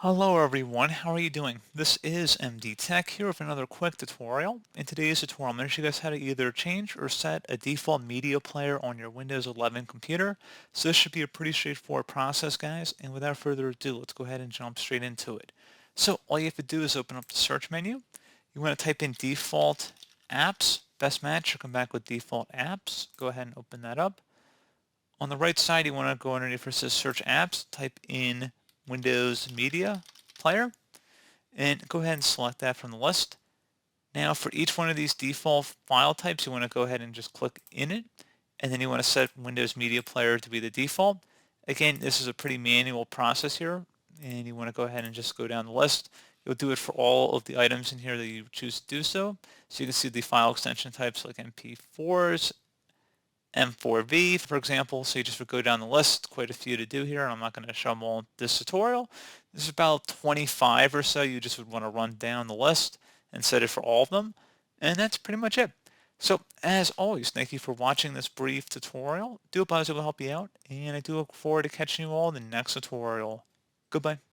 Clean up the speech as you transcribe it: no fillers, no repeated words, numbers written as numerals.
Hello everyone, how are you doing? This is MD Tech here with another quick tutorial. In today's tutorial, I'm going to show you guys how to either change or set a default media player on your Windows 11 computer. So this should be a pretty straightforward process, guys, and without further ado, let's go ahead and jump straight into it. So all you have to do is open up the search menu. You want to type in default apps, best match, you'll come back with default apps. Go ahead and open that up. On the right side, you want to go underneath where it says search apps, type in Windows Media Player, and go ahead and select that from the list. Now for each one of these default file types, you want to go ahead and just click in it, and then you want to set Windows Media Player to be the default. Again, this is a pretty manual process here, and you want to go ahead and just go down the list. You'll do it for all of the items in here that you choose to do so. So you can see the file extension types like MP4s, M4V, for example. So you just would go down the list, quite a few to do here. I'm not going to show them all in this tutorial. There's about 25 or so you just would want to run down the list and set it for all of them. And that's pretty much it. So as always, thank you for watching this brief tutorial. Do hope I was able to help you out, and I do look forward to catching you all in the next tutorial. Goodbye.